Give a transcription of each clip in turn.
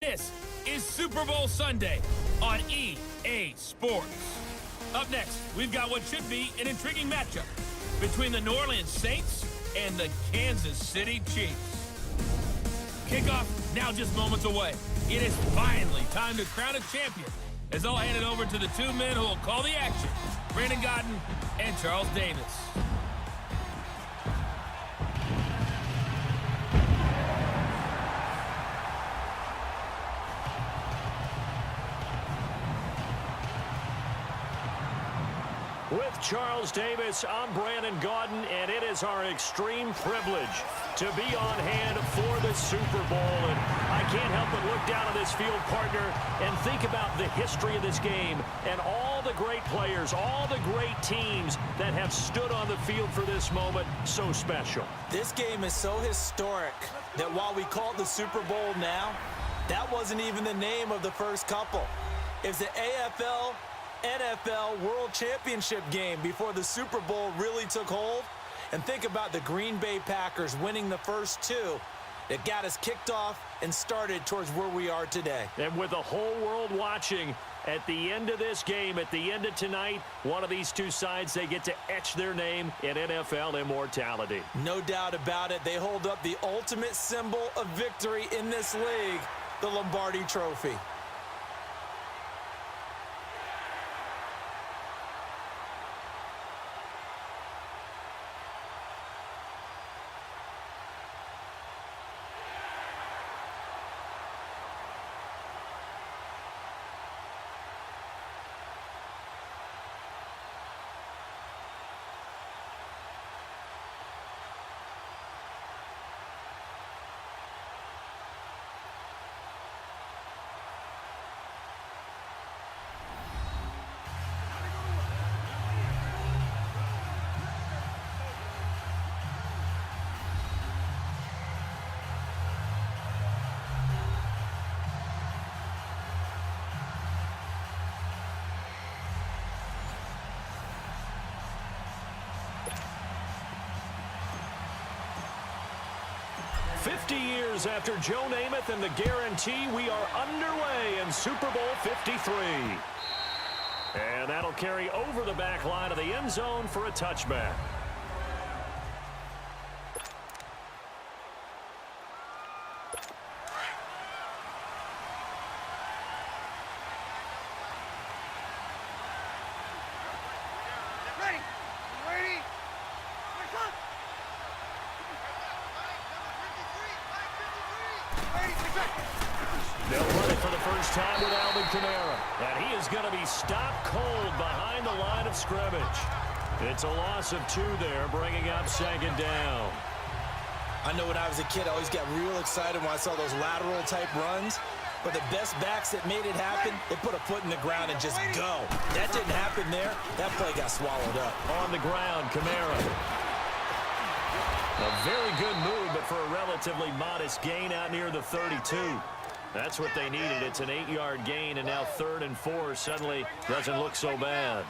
This is Super Bowl Sunday on EA Sports. Up next, we've got what should be an intriguing matchup between the New Orleans Saints and the Kansas City Chiefs. Kickoff now just moments away. It is finally time to crown a champion, as I'll hand it over to the two men who will call the action, Brandon Godden and Charles Davis. With Charles Davis, I'm Brandon Godden, and it is our extreme privilege to be on hand for the Super Bowl. And I can't help but look down at this field, partner, and think about the history of this game and all the great players, all the great teams that have stood on the field for this moment. So special. This game is so historic that while we call it the Super Bowl now, that wasn't even the name of the first couple. It's the AFL NFL World Championship game before the Super Bowl really took hold. And think about the Green Bay Packers winning the first two that got us kicked off and started towards where we are today. And with the whole world watching, at the end of this game, at the end of tonight, one of these two sides, they get to etch their name in NFL immortality. No doubt about it. They hold up the ultimate symbol of victory in this league, the Lombardi Trophy. Years after Joe Namath and the guarantee, we are underway in Super Bowl 53. And that'll carry over the back line of the end zone for a touchback. They'll run it for the first time with and he is going to be stopped cold behind the line of scrimmage. It's a loss of 2 there, bringing up second down. I know when I was a kid, I always got real excited when I saw those lateral-type runs. But the best backs that made it happen, they put a foot in the ground and just go. That didn't happen there. That play got swallowed up. On the ground, Kamara. A very good move, but for a relatively modest gain out near the 32. That's what they needed. It's an 8-yard gain, and now 3rd and 4 suddenly doesn't look so bad.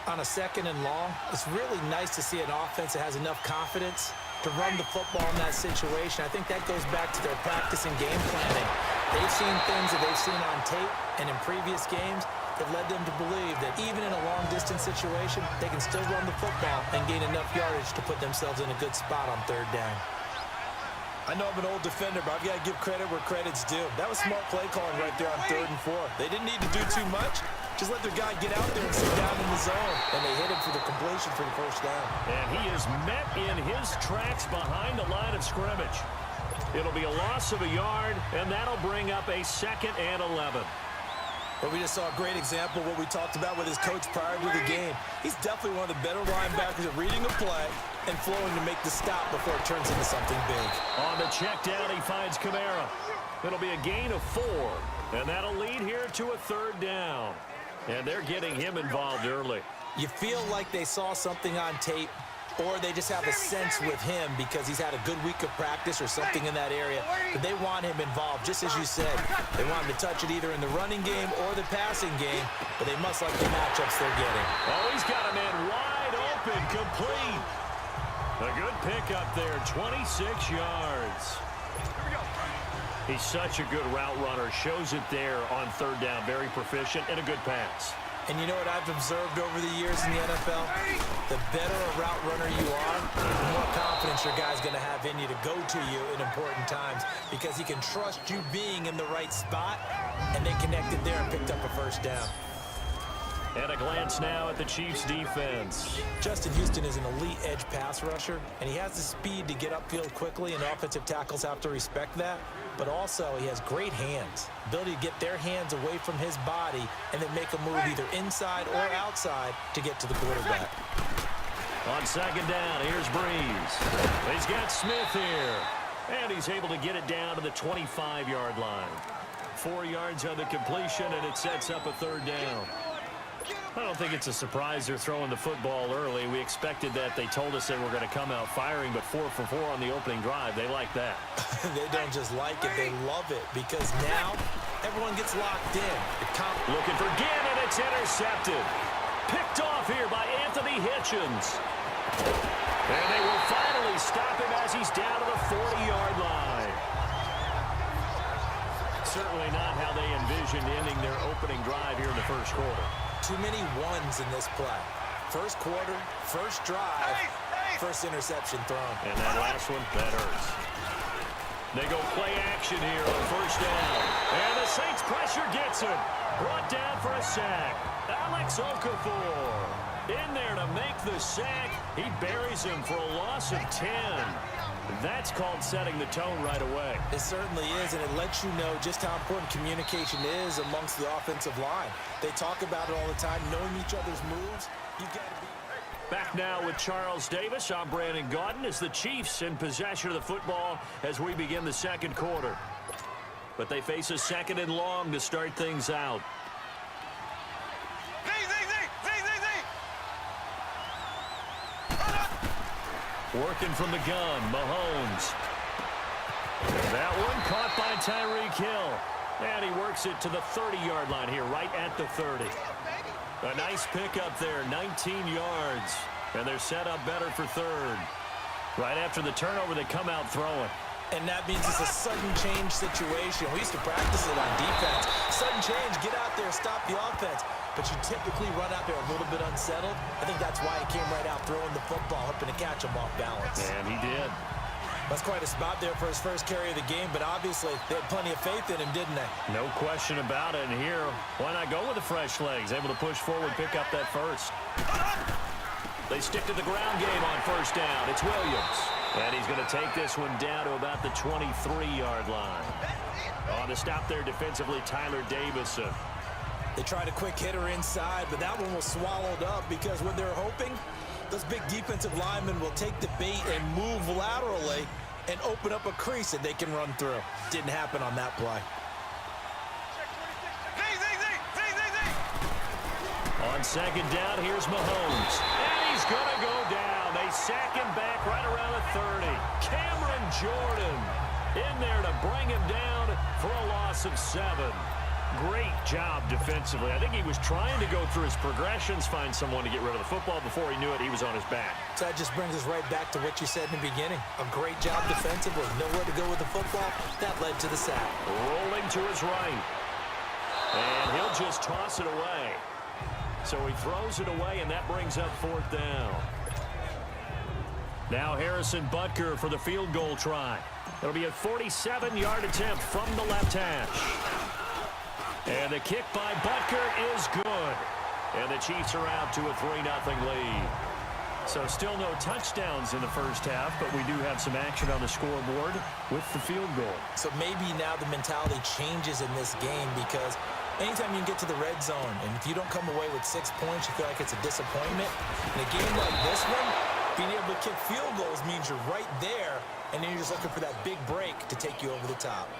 On a 2nd and long, it's really nice to see an offense that has enough confidence to run the football in that situation. I think that goes back to their practice and game planning. They've seen things that they've seen on tape and in previous games that led them to believe that even in a long-distance situation, they can still run the football and gain enough yardage to put themselves in a good spot on 3rd down. I know I'm an old defender, but I've got to give credit where credit's due. That was smart play calling right there on 3rd and 4. They didn't need to do too much. Just let their guy get out there and sit down in the zone. And they hit him for the completion for the first down. And he is met in his tracks behind the line of scrimmage. It'll be a loss of a yard, and that'll bring up a 2nd and 11. But we just saw a great example of what we talked about with his coach prior to the game. He's definitely one of the better linebackers at reading a play and flowing to make the stop before it turns into something big. On the check down, he finds Kamara. It'll be a gain of 4, and that'll lead here to a 3rd down. And they're getting him involved early. You feel like they saw something on tape, or they just have a sense with him because he's had a good week of practice or something in that area. But they want him involved, just as you said. They want him to touch it either in the running game or the passing game, but they must like the matchups they're getting. Oh, he's got a man wide open, complete. A good pickup there, 26 yards. He's such a good route runner. Shows it there on third down. Very proficient and a good pass. And you know what I've observed over the years in the NFL? The better a route runner you are, the more confidence your guy's going to have in you to go to you in important times because he can trust you being in the right spot, and they connected there and picked up a first down. And a glance now at the Chiefs' defense. Justin Houston is an elite edge pass rusher, and he has the speed to get upfield quickly, and offensive tackles have to respect that. But also, he has great hands, ability to get their hands away from his body and then make a move either inside or outside to get to the quarterback. On second down, here's Breeze. He's got Smith here, and he's able to get it down to the 25-yard line. 4 yards on the completion, and it sets up a third down. I don't think it's a surprise they're throwing the football early. We expected that. They told us they were going to come out firing, but 4 for 4 on the opening drive. They like that. They don't just like it, they love it, because now everyone gets locked in. Looking for Ginn, and it's intercepted. Picked off here by Anthony Hitchens. And they will finally stop him as he's down to the 40-yard line. Certainly not how they envisioned ending their opening drive here in the first quarter. Too many ones in this play. First quarter, first drive, first interception thrown. And that last one, that hurts. They go play action here on first down. And the Saints pressure gets him. Brought down for a sack. Alex Okafor in there to make the sack. He buries him for a loss of 10. That's called setting the tone right away. It certainly is, and it lets you know just how important communication is amongst the offensive line. They talk about it all the time, knowing each other's moves. You've got to be... Back now with Charles Davis. I'm Brandon Gaudin as the Chiefs in possession of the football as we begin the second quarter. But they face a second and long to start things out. Working from the gun, Mahomes. That one caught by Tyreek Hill. And he works it to the 30-yard line here, right at the 30. A nice pickup there, 19 yards. And they're set up better for third. Right after the turnover, they come out throwing. And that means it's a sudden change situation. We used to practice it on defense. Sudden change, get out there, stop the offense. But you typically run out there a little bit unsettled. I think that's why he came right out throwing the football, hoping to catch him off balance. And he did. That's quite a spot there for his first carry of the game, but obviously they had plenty of faith in him, didn't they? No question about it. And here, why not go with the fresh legs? Able to push forward, pick up that first. They stick to the ground game on first down. It's Williams. And he's going to take this one down to about the 23-yard line. On the stop there defensively, Tyler Davison. They tried a quick hitter inside, but that one was swallowed up because what they're hoping, those big defensive linemen will take the bait and move laterally and open up a crease that they can run through. Didn't happen on that play. On second down, here's Mahomes. And he's going to go down. They sack him back right around the 30. Cameron Jordan in there to bring him down for a loss of 7. Great job defensively. I think he was trying to go through his progressions, find someone to get rid of the football. Before he knew it, he was on his back. So that just brings us right back to what you said in the beginning. A great job defensively. Nowhere to go with the football. That led to the sack. Rolling to his right. And he'll just toss it away. So he throws it away, and that brings up fourth down. Now Harrison Butker for the field goal try. It'll be a 47-yard attempt from the left hash. And the kick by Butker is good. And the Chiefs are out to a 3-0 lead. So still no touchdowns in the first half, but we do have some action on the scoreboard with the field goal. So maybe now the mentality changes in this game because anytime you can get to the red zone, and if you don't come away with 6 points, you feel like it's a disappointment. In a game like this one, being able to kick field goals means you're right there, and then you're just looking for that big break to take you over the top.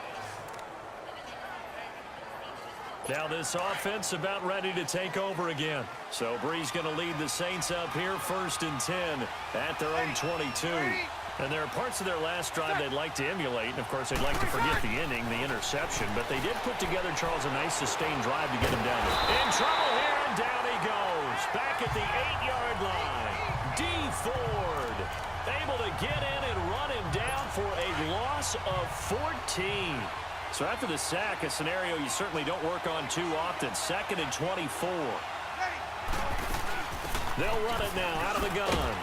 Now this offense about ready to take over again. So Bree's going to lead the Saints up here, 1st and 10 at their own 22. And there are parts of their last drive they'd like to emulate. And, of course, they'd like to forget the inning, the interception. But they did put together, Charles, a nice sustained drive to get him down there. In trouble here, and down he goes. Back at the 8-yard line. D. Ford able to get in and run him down for a loss of 14. So after the sack, a scenario you certainly don't work on too often. 2nd and 24. They'll run it now out of the gun.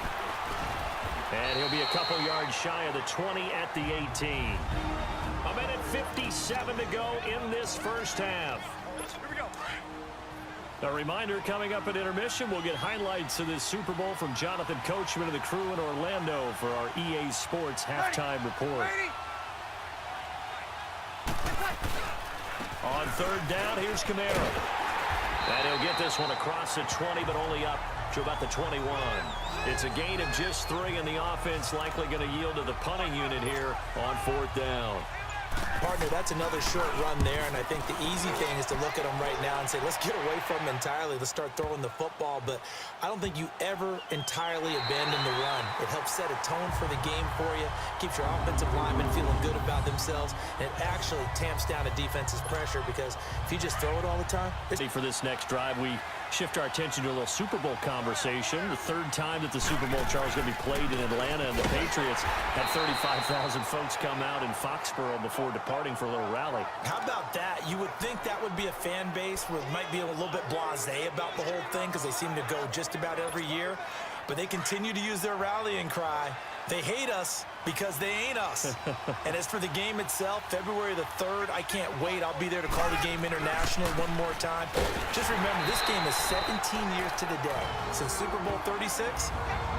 And he'll be a couple yards shy of the 20 at the 18. A minute 57 to go in this first half. Here we go. A reminder, coming up at intermission, we'll get highlights of this Super Bowl from Jonathan Coachman and the crew in Orlando for our EA Sports halftime report. On 3rd down, here's Camaro. And he'll get this one across the 20, but only up to about the 21. It's a gain of just 3, and the offense likely going to yield to the punting unit here on 4th down. Partner, that's another short run there, and I think the easy thing is to look at them right now and say, let's get away from them entirely. Let's start throwing the football, but I don't think you ever entirely abandon the run. It helps set a tone for the game for you, keeps your offensive linemen feeling good about themselves, and it actually tamps down a defense's pressure because if you just throw it all the time. For this next drive, we shift our attention to a little Super Bowl conversation. The 3rd time that the Super Bowl, Charles, is going to be played in Atlanta, and the Patriots had 35,000 folks come out in Foxborough before departing for a little rally. How about that? You would think that would be a fan base where it might be a little bit blasé about the whole thing because they seem to go just about every year, but they continue to use their rallying cry. They hate us because they ain't us. And as for the game itself, February the 3rd, I can't wait. I'll be there to call the game international one more time. Just remember, this game is 17 years to the day since Super Bowl 36.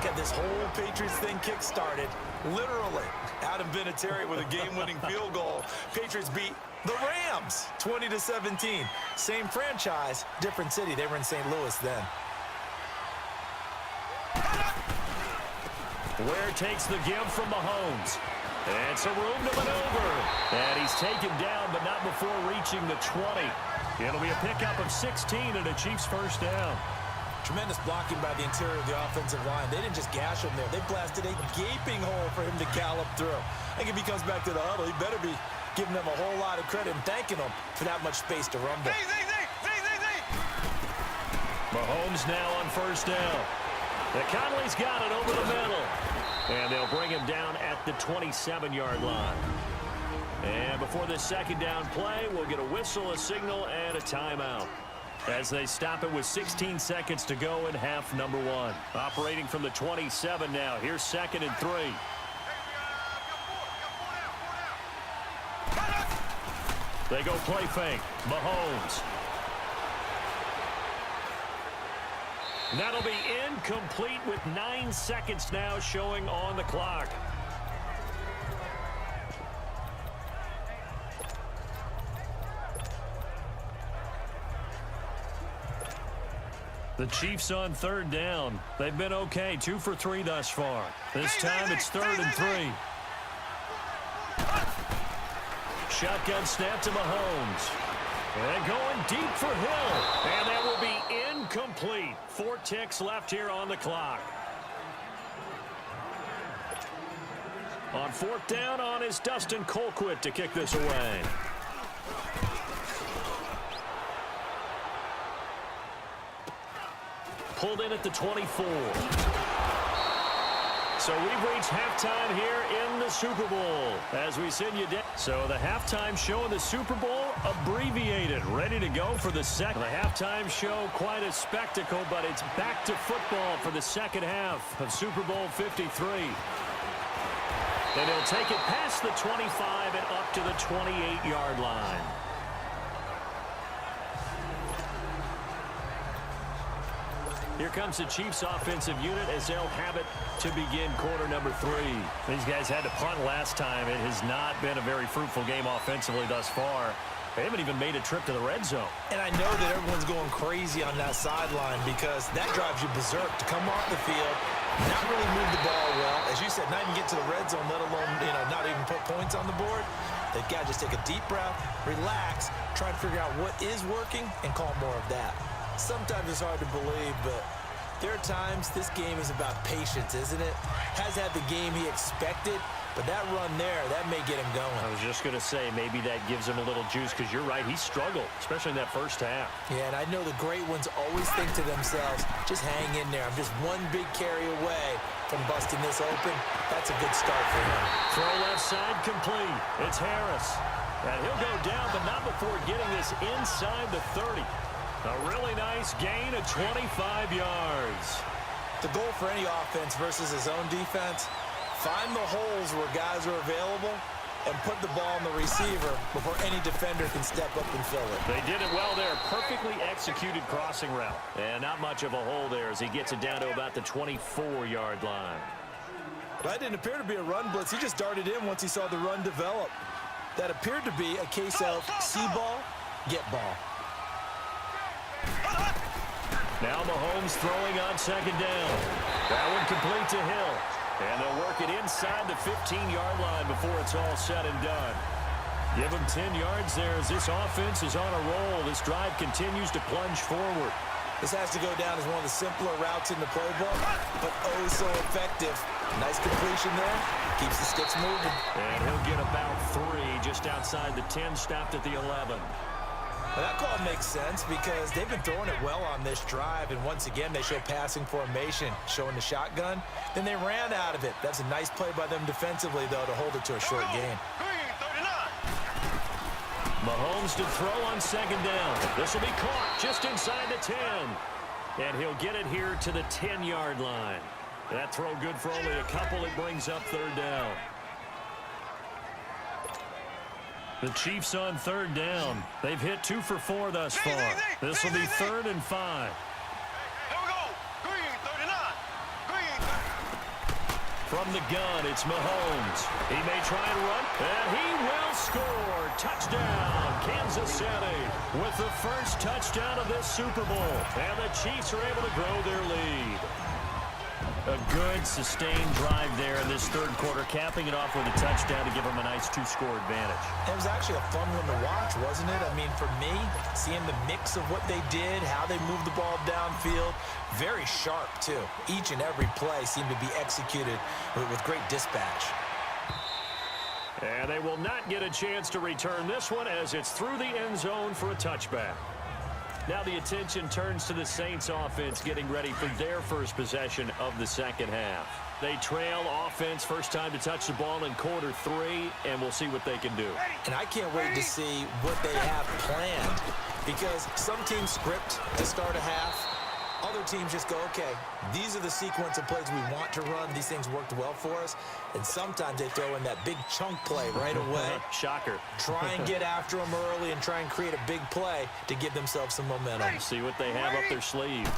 Got this whole Patriots thing kick-started, literally. Adam Vinatieri with a game-winning field goal. Patriots beat the Rams 20-17. Same franchise, different city. They were in St. Louis then. Ware takes the give from Mahomes. And some room to maneuver. And he's taken down, but not before reaching the 20. It'll be a pickup of 16 and a Chiefs first down. Tremendous blocking by the interior of the offensive line. They didn't just gash him there. They blasted a gaping hole for him to gallop through. I think if he comes back to the huddle, he better be giving them a whole lot of credit and thanking them for that much space to rumble. Mahomes now on 1st down. The Conley's got it over the middle. And they'll bring him down at the 27-yard line. And before this 2nd down play, we'll get a whistle, a signal, and a timeout as they stop it with 16 seconds to go in half number 1. Operating from the 27 now. Here's 2nd and 3. They go play fake. Mahomes. That'll be incomplete with 9 seconds now showing on the clock. The Chiefs on 3rd down. They've been okay, 2 for 3 thus far. This time it's 3rd and 3. Shotgun snap to Mahomes. And going deep for Hill. And that will be incomplete. 4 ticks left here on the clock. On 4th down on is Dustin Colquitt to kick this away. Pulled in at the 24. So we've reached halftime here in the Super Bowl as we send you down. So the halftime show in the Super Bowl abbreviated, ready to go for the second. The halftime show, quite a spectacle, but it's back to football for the second half of Super Bowl 53. And he'll take it past the 25 and up to the 28-yard line. Here comes the Chiefs offensive unit as they'll have it to begin quarter number 3. These guys had to punt last time. It has not been a very fruitful game offensively thus far. They haven't even made a trip to the red zone. And I know that everyone's going crazy on that sideline because that drives you berserk to come off the field, not really move the ball well. As you said, not even get to the red zone, let alone, not even put points on the board. They've got to just take a deep breath, relax, try to figure out what is working, and call more of that. Sometimes it's hard to believe, but there are times this game is about patience, isn't it? Has had the game he expected, but that run there, that may get him going. I was just going to say, maybe that gives him a little juice because you're right, he struggled, especially in that first half. Yeah, and I know the great ones always think to themselves, just hang in there. I'm just one big carry away from busting this open. That's a good start for him. Throw left side complete. It's Harris. And he'll go down, but not before getting this inside the 30. A really nice gain of 25 yards. The goal for any offense versus his own defense, find the holes where guys are available and put the ball on the receiver before any defender can step up and fill it. They did it well there. Perfectly executed crossing route. And not much of a hole there as he gets it down to about the 24-yard line. That didn't appear to be a run blitz. He just darted in once he saw the run develop. That appeared to be a case of see ball, get ball. Now Mahomes throwing on second down. That one complete to Hill. And they'll work it inside the 15-yard line before it's all said and done. Give them 10 yards there as this offense is on a roll. This drive continues to plunge forward. This has to go down as one of the simpler routes in the playbook, but oh so effective. Nice completion there. Keeps the sticks moving. And he'll get about 3 just outside the 10, stopped at the 11. Well, that call makes sense because they've been throwing it well on this drive, and once again they show passing formation, showing the shotgun. Then they ran out of it. That's a nice play by them defensively, though, to hold it to a short gain. Mahomes to throw on second down. This will be caught just inside the 10. And he'll get it here to the 10-yard line. That throw good for only a couple. It brings up third down. The Chiefs on third down. They've hit 2 for 4 thus far. This will be 3rd and 5. From the gun, it's Mahomes. He may try and run, and he will score. Touchdown, Kansas City, with the first touchdown of this Super Bowl. And the Chiefs are able to grow their lead. A good, sustained drive there in this third quarter, capping it off with a touchdown to give them a nice 2-score advantage. It was actually a fun one to watch, wasn't it? I mean, for me, seeing the mix of what they did, how they moved the ball downfield, very sharp, too. Each and every play seemed to be executed with great dispatch. And they will not get a chance to return this one as it's through the end zone for a touchback. Now the attention turns to the Saints offense getting ready for their first possession of the second half. They trail offense, first time to touch the ball in quarter 3, and we'll see what they can do. And I can't wait to see what they have planned, because some teams script to start a half. Other teams just go, okay, these are the sequence of plays we want to run. These things worked well for us. And sometimes they throw in that big chunk play right away. Shocker. Try and get after them early and try and create a big play to give themselves some momentum. See what they have up their sleeve.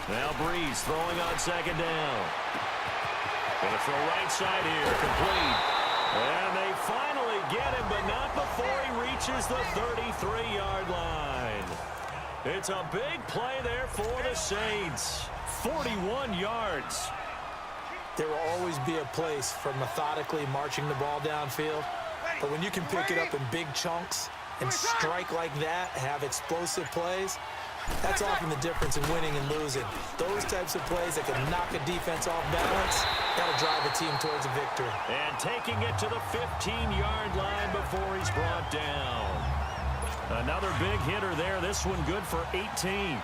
Now Breeze throwing on second down. Going to throw right side here, complete. And they finally get him, but not before he reaches the 33-yard line. It's a big play there for the Saints. 41 yards. There will always be a place for methodically marching the ball downfield. But when you can pick it up in big chunks and strike like that, have explosive plays, that's often the difference in winning and losing. Those types of plays that can knock a defense off balance, that'll drive a team towards a victory. And taking it to the 15-yard line before he's brought down. Another big hitter there. This one good for 18. I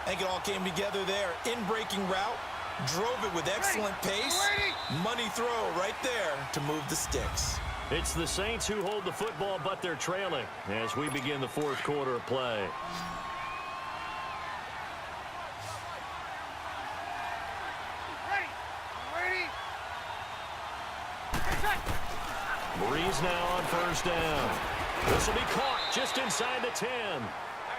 think it all came together there. In-breaking route, drove it with excellent pace. Money throw right there to move the sticks. It's the Saints who hold the football, but they're trailing as we begin the fourth quarter of play. Breeze now on first down. This will be caught just inside the 10.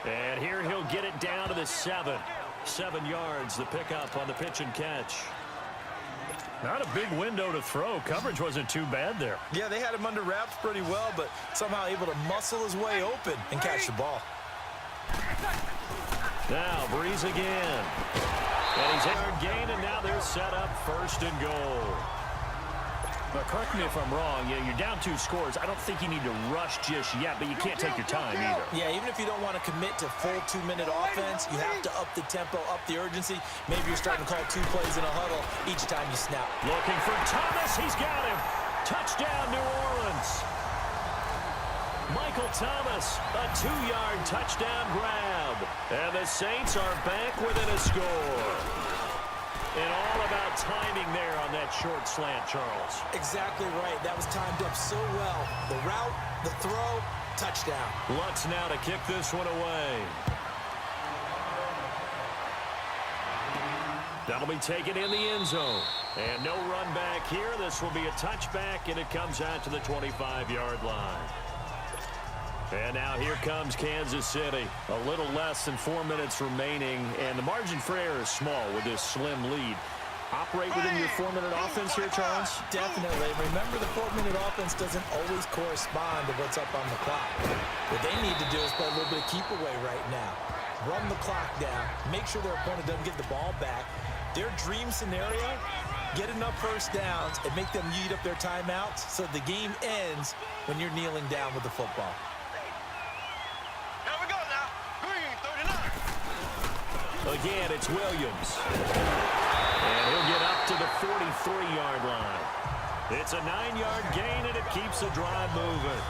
And here he'll get it down to the 7. 7 yards, the pickup on the pitch and catch. Not a big window to throw. Coverage wasn't too bad there. Yeah, they had him under wraps pretty well, but somehow able to muscle his way open and catch the ball. Now Breeze again. And he's in our gain, and now they're set up first and goal. But correct me if I'm wrong, you're down 2 scores. I don't think you need to rush just yet, but you can't take your time either. Yeah, even if you don't want to commit to full 2-minute offense, you have to up the tempo, up the urgency. Maybe you're starting to call 2 plays in a huddle each time you snap. Looking for Thomas. He's got him. Touchdown, New Orleans. Michael Thomas, a 2-yard touchdown grab. And the Saints are back within a score. And all about timing there on that short slant, Charles. Exactly right. That was timed up so well. The route, the throw, touchdown. Lutz now to kick this one away. That'll be taken in the end zone. And no run back here. This will be a touchback, and it comes out to the 25-yard line. And now here comes Kansas City. A little less than 4 minutes remaining, and the margin for error is small with this slim lead. Operate within your 4-minute offense here, Charles? Definitely. Remember, the 4-minute offense doesn't always correspond to what's up on the clock. What they need to do is play a little bit of keep away right now. Run the clock down. Make sure their opponent doesn't get the ball back. Their dream scenario, get enough first downs and make them eat up their timeouts so the game ends when you're kneeling down with the football. Again, it's Williams. And he'll get up to the 43-yard line. It's a 9-yard gain, and it keeps the drive moving.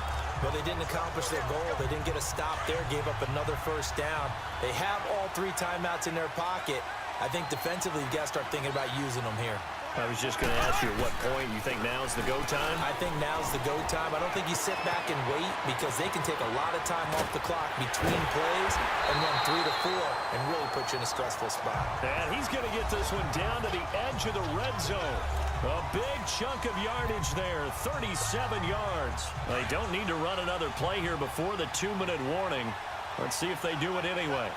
Well, they didn't accomplish their goal. They didn't get a stop there, gave up another first down. They have all 3 timeouts in their pocket. I think defensively, you've got to start thinking about using them here. I was just going to ask you at what point you think now's the go time? I think now's the go time. I don't think you sit back and wait because they can take a lot of time off the clock between plays and run 3 to 4 and really put you in a stressful spot. And he's going to get this one down to the edge of the red zone. A big chunk of yardage there, 37 yards. They don't need to run another play here before the 2-minute warning. Let's see if they do it anyway.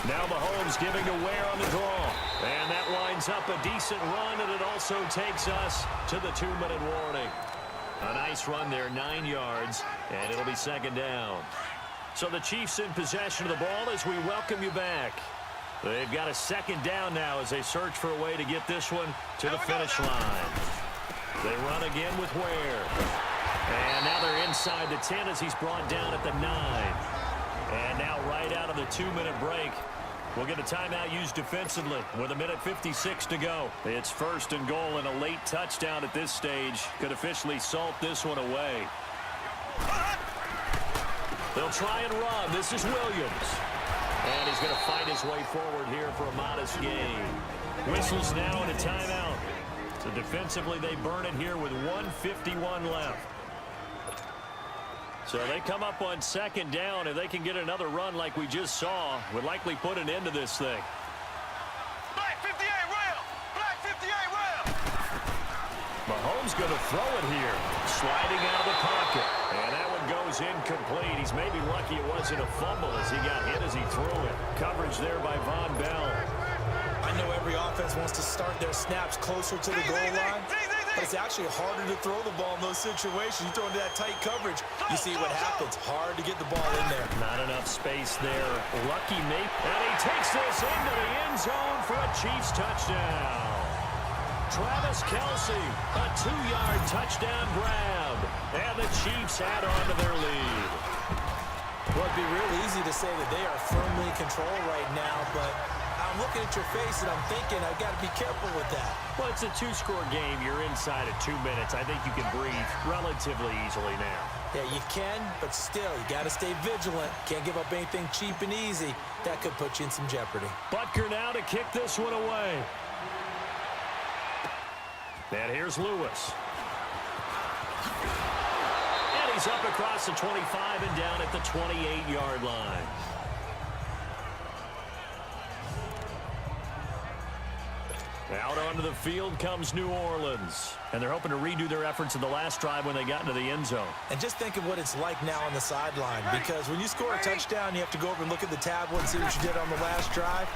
Now Mahomes giving to Ware on the draw. And that lines up a decent run, and it also takes us to the 2-minute warning. A nice run there, 9 yards, and it'll be second down. So the Chiefs in possession of the ball as we welcome you back. They've got a second down now as they search for a way to get this one to the finish line. They run again with Ware. And now they're inside the 10 as he's brought down at the 9. And now right out of the 2-minute break, we'll get a timeout used defensively with 1:56 to go. It's first and goal, and a late touchdown at this stage could officially salt this one away. They'll try and run. This is Williams. And he's going to fight his way forward here for a modest gain. Whistles now and a timeout. So defensively, they burn it here with 1:51 left. So they come up on second down. If they can get another run like we just saw, would likely put an end to this thing. Black 58 rail! Black 58 rail! Mahomes going to throw it here. Sliding out of the pocket. And that one goes incomplete. He's maybe lucky it wasn't a fumble as he got hit as he threw it. Coverage there by Von Bell. I know every offense wants to start their snaps closer to the goal line, but it's actually harder to throw the ball in those situations. You throw into that tight coverage, you see what happens. Hard to get the ball in there. Not enough space there. Lucky Mate. And he takes this into the end zone for a Chiefs touchdown. Travis Kelce, a 2-yard touchdown grab. And the Chiefs add on to their lead. Well, it'd be real easy to say that they are firmly in control right now, but I'm looking at your face and I'm thinking I've got to be careful with that. Well, it's a 2-score game. You're inside of 2 minutes. I think you can breathe relatively easily now. Yeah, you can, but still, you got to stay vigilant. Can't give up anything cheap and easy. That could put you in some jeopardy. Butker now to kick this one away. And here's Lewis. And he's up across the 25 and down at the 28-yard line. Out onto the field comes New Orleans. And they're hoping to redo their efforts in the last drive when they got into the end zone. And just think of what it's like now on the sideline, because when you score a touchdown, you have to go over and look at the tablet and see what you did on the last drive.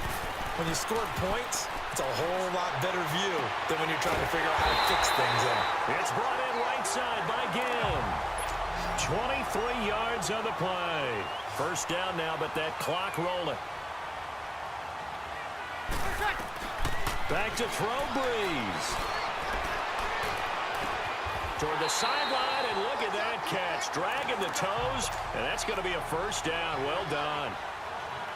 When you scored points, it's a whole lot better view than when you're trying to figure out how to fix things in. It's brought in right side by Ginn. 23 yards on the play. First down now, but that clock rolling. Back to throw, Breeze. Toward the sideline, and look at that catch. Dragging the toes, and that's going to be a first down. Well done.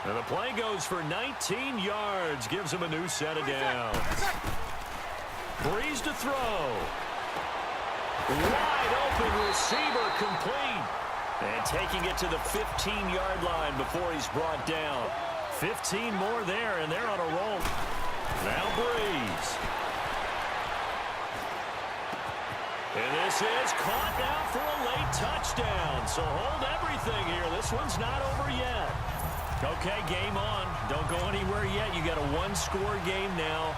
And the play goes for 19 yards. Gives him a new set of downs. Breeze to throw. Wide open receiver complete. And taking it to the 15-yard line before he's brought down. 15 more there, and they're on a roll. Now Breeze. And this is caught now for a late touchdown. So hold everything here. This one's not over yet. Okay, game on. Don't go anywhere yet. You got a one-score game now.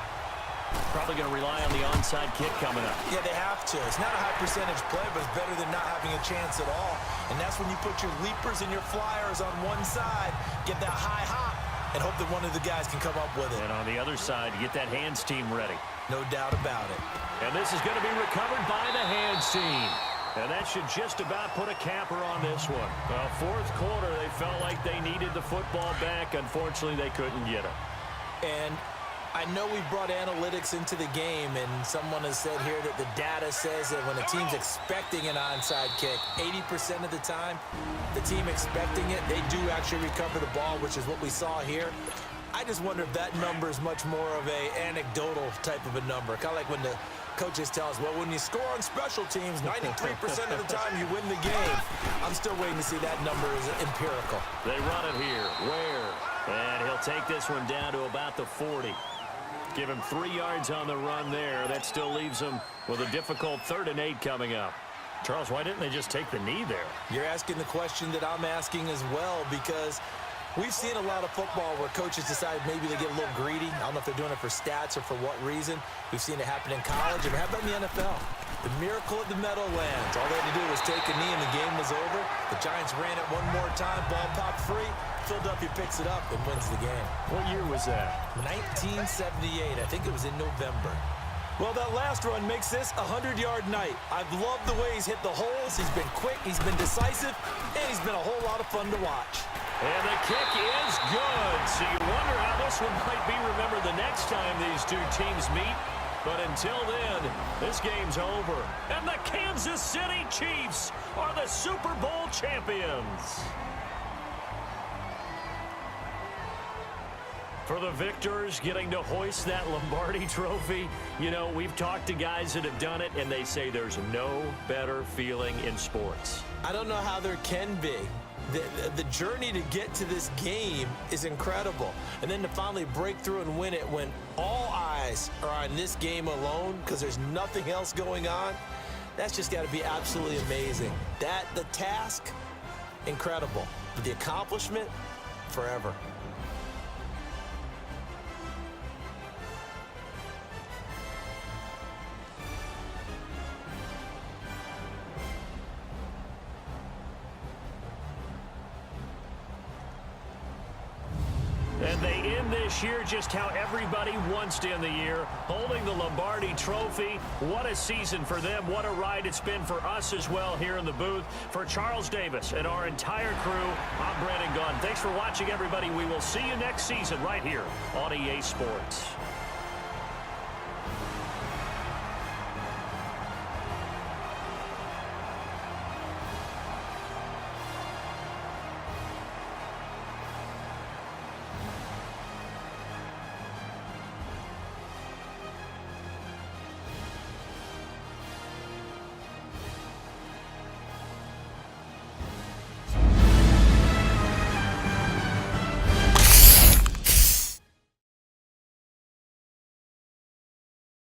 Probably going to rely on the onside kick coming up. Yeah, they have to. It's not a high percentage play, but it's better than not having a chance at all. And that's when you put your leapers and your flyers on one side, get that high hop, and hope that one of the guys can come up with it. And on the other side, you get that hands team ready. No doubt about it. And this is going to be recovered by the hands team. And that should just about put a capper on this one. Well, fourth quarter, they felt like they needed the football back. Unfortunately, they couldn't get it. And I know we brought analytics into the game, and someone has said here that the data says that when a team's expecting an onside kick, 80% of the time, the team expecting it, they do actually recover the ball, which is what we saw here. I just wonder if that number is much more of a anecdotal type of a number. Kind of like when the coaches tell us, well, when you score on special teams, 93% of the time you win the game. I'm still waiting to see that number is empirical. They run it here. Ware. And he'll take this one down to about the 40. Give him 3 yards on the run there. That still leaves him with a difficult 3rd and 8 coming up. Charles, why didn't they just take the knee there? You're asking the question that I'm asking as well, because we've seen a lot of football where coaches decide maybe they get a little greedy. I don't know if they're doing it for stats or for what reason. We've seen it happen in college, and how about in the NFL? The miracle of the Meadowlands. All they had to do was take a knee, and the game was over. The Giants ran it one more time. Ball popped free. Philadelphia picks it up and wins the game. What year was that? 1978. I think it was in November. Well, that last run makes this a 100-yard night. I've loved the way he's hit the holes. He's been quick. He's been decisive. And he's been a whole lot of fun to watch. And the kick is good. So you wonder how this one might be remembered the next time these two teams meet. But until then, this game's over. And the Kansas City Chiefs are the Super Bowl champions. For the victors, getting to hoist that Lombardi trophy, you know, we've talked to guys that have done it, and they say there's no better feeling in sports. I don't know how there can be. The journey to get to this game is incredible. And then to finally break through and win it when all eyes are on this game alone because there's nothing else going on, that's just got to be absolutely amazing. The task, incredible. But the accomplishment, forever. And they end this year just how everybody wants to end the year, holding the Lombardi trophy. What a season for them. What a ride it's been for us as well here in the booth. For Charles Davis and our entire crew, I'm Brandon Gaudin. Thanks for watching, everybody. We will see you next season right here on EA Sports.